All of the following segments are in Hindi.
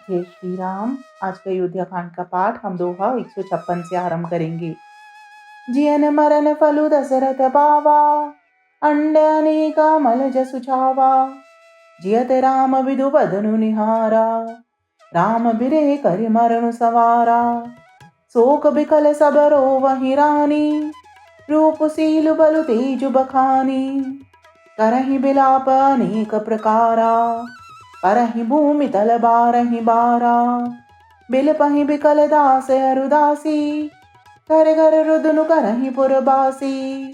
जय श्री राम। आज का अयोध्या कांड का पाठ हम दोहा 156 से आरंभ करेंगे। जियन मरन फलु दशरथ पावा, अंड अनेका मल जसु छावा। जियत राम विदु बदनु निहारा, राम बिरह कर मरनु सवारा। शोक बिकल सब रोवहि रानी, रूप सीलु बलु तेजु बखानी। करहि बिलाप अनेक प्रकारा, परहि भूमि तल बारहि बारा। बिलपहि बिकल दास अरुदासी, घर घर रुदनु करहि पुरबासी।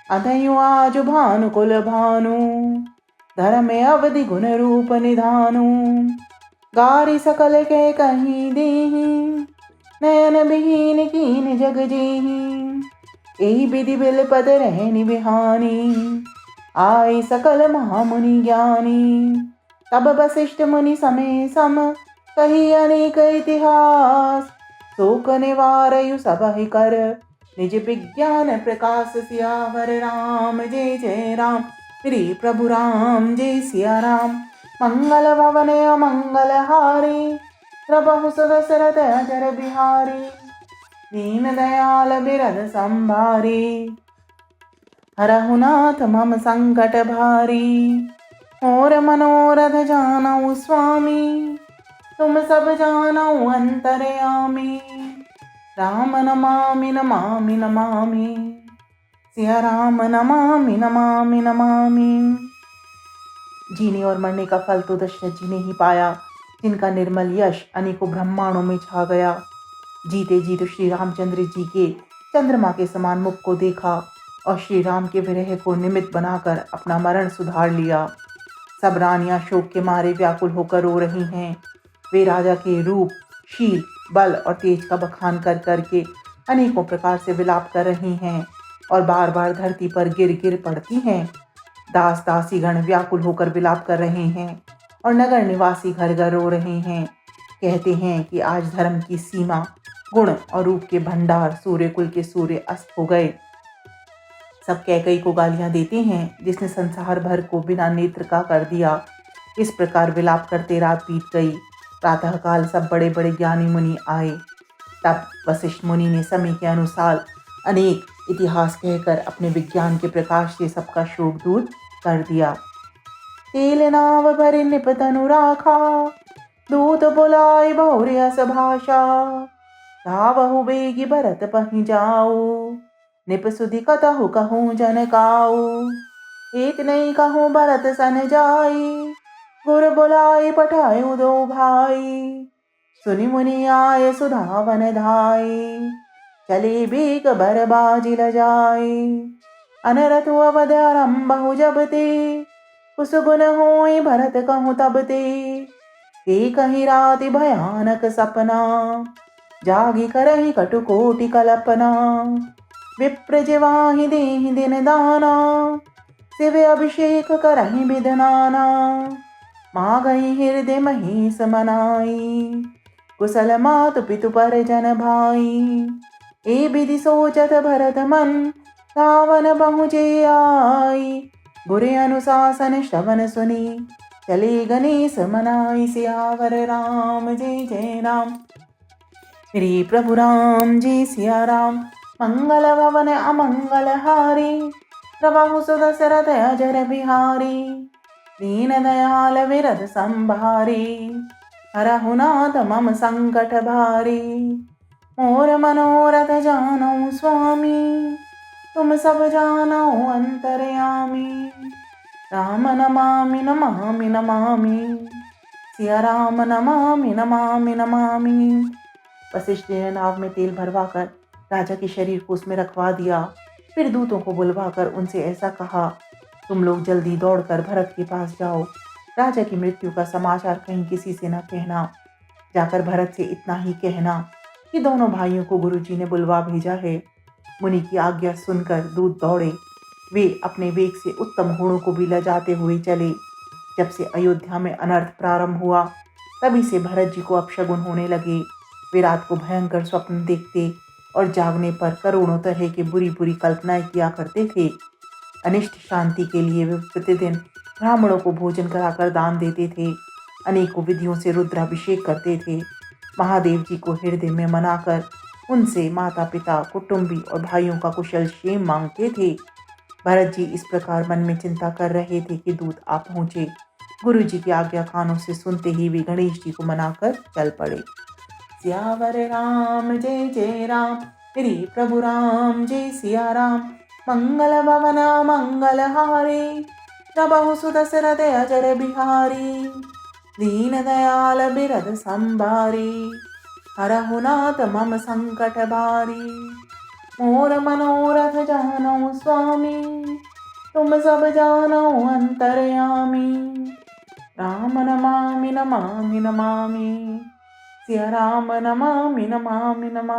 अधयु आज भानु कुल भानु, धर्म अवधि गुण रूप निधानु। गारी सकल के कहीं देहि, नयन बिहीन कीन जग जेहि। एहि विधि बिल पद रहनि बिहानी, आई सकल महामुनि ज्ञानी। तब वशिष्ठ मुनि समय सम, कही अनेक इतिहास। शोक निवारयु सबहि कर, निज विज्ञान प्रकाश। सियावर राम जय जय राम, श्री प्रभु राम जय सिया राम। मंगल भवन अमंगल हारी, प्रभु सुदशरथ अजर बिहारी। दीन दयाल बिरद संभारी, हरहु नाथ मम संकट भारी। और मनोरथ जानऊ स्वामी, तुम सब जानऊ अंतर्यामी। राम नमामि नमामि नमामि, सिया राम नमामि नमामि नमामि। जीने और मरने का फल तो दशरथ जी ने ही पाया, जिनका निर्मल यश अनेकों ब्रह्मांडों में छा गया। जीते जी तो श्री रामचंद्र जी के चंद्रमा के समान मुख को देखा और श्री राम के विरह को निमित्त बनाकर अपना मरण सुधार लिया। सब रानियां शोक के मारे व्याकुल होकर रो रही हैं। वे राजा के रूप, शील, बल और तेज का बखान कर करके अनेकों प्रकार से विलाप कर रही हैं और बार बार धरती पर गिर गिर पड़ती हैं। दास दासीगण व्याकुल होकर विलाप कर रहे हैं और नगर निवासी घर घर रो रहे हैं। कहते हैं कि आज धर्म की सीमा, गुण और रूप के भंडार, सूर्य कुल के सूर्य अस्त हो गए। सब कैकई को गालियां देते हैं, जिसने संसार भर को बिना नेत्र का कर दिया। इस प्रकार विलाप करते रात बीत गई। प्रातःकाल सब बड़े बड़े ज्ञानी मुनि आए। तब वशिष्ठ मुनि ने समय के अनुसार अनेक इतिहास कहकर अपने विज्ञान के प्रकाश से सबका शोक दूर कर दिया। तेल नाव भरि निपत अनुराखा, दूत बुलाए बहुरी अस भाषा। धावहु बेगी भरत पहि जाऊ, निप सुधि कतहु कहूँ जन काऊ। एक नहीं कहूँ भरत सन जाई, गुर बुलाए पठायु दो भाई। सुनि मुनि आए सुधावन धाई, चले बेग बर बाजी लजाई। अनरथु अवध आरंभहु जब ते, कुसुगुन होई भरत कहूँ तब ते। के कही राति भयानक सपना, जागी करहि कटुकोटि कल्पना। विप्र जिवाहि देहि दिन दाना, शिव अभिषेक करहि विधनाना। मागहि हृदय महीस मनाई, कुशल मातु पितु परिजन भाई। ए विधि सोचत भरत मन, रावण पहुँचे आई। बुरे अनुशासन श्रवण सुनी, चले गणेश मनाई। सियावर राम जय जय राम, श्री प्रभु राम जय सिया राम। मंगल भवन अमंगल हारी, प्रभु सुदशरथ अजर बिहारी। दीन दयाल विरद संभारी, हरहु नाथ मम संकट भारी। मोर मनोरथ जानऊ स्वामी, तुम सब जानऊ अंतर्यामी। राम नमामि नमामि नमामि, सिया राम नमामि नमामि नमामि। वशिष्ठ ने नाव में तेल भरवाकर राजा के शरीर को उसमें रखवा दिया। फिर दूतों को बुलवाकर उनसे ऐसा कहा, तुम लोग जल्दी दौड़कर भरत के पास जाओ। राजा की मृत्यु का समाचार कहीं किसी से न कहना। जाकर भरत से इतना ही कहना कि दोनों भाइयों को गुरुजी ने बुलवा भेजा है। मुनि की आज्ञा सुनकर दूत दौड़े। वे अपने वेग से उत्तम घोड़ों को भी लजाते हुए चले। जब से अयोध्या में अनर्थ प्रारंभ हुआ, तभी से भरत जी को अपशगुन होने लगे। वे रात को भयंकर स्वप्न देखते और जागने पर करोड़ों तरह की बुरी बुरी कल्पनाएं किया करते थे। अनिष्ट शांति के लिए वे प्रतिदिन ब्राह्मणों को भोजन कराकर दान देते थे। अनेकों विधियों से रुद्राभिषेक करते थे। महादेव जी को हृदय में मनाकर उनसे माता पिता, कुटुंबी और भाइयों का कुशल क्षेम मांगते थे। भरत जी इस प्रकार मन में चिंता कर रहे थे कि दूत आ पहुंचे। गुरु जी की आज्ञा कानों से सुनते ही वे गणेश जी को मनाकर चल पड़े। सियावर राम जय जय राम, मेरे प्रभु राम जय सिया राम। मंगल भवन मंगल हारे, प्रभु सुत दशरथ अजर बिहारी। दीन दयाल बिरद संभारी, हरहु नाथ मम संकट भारी। मोर मनोरथ जानो स्वामी, तुम सब जानो अंतर्यामी। राम नमामि नमामि नमामि, सिया राम नमामि नमामि नमामि।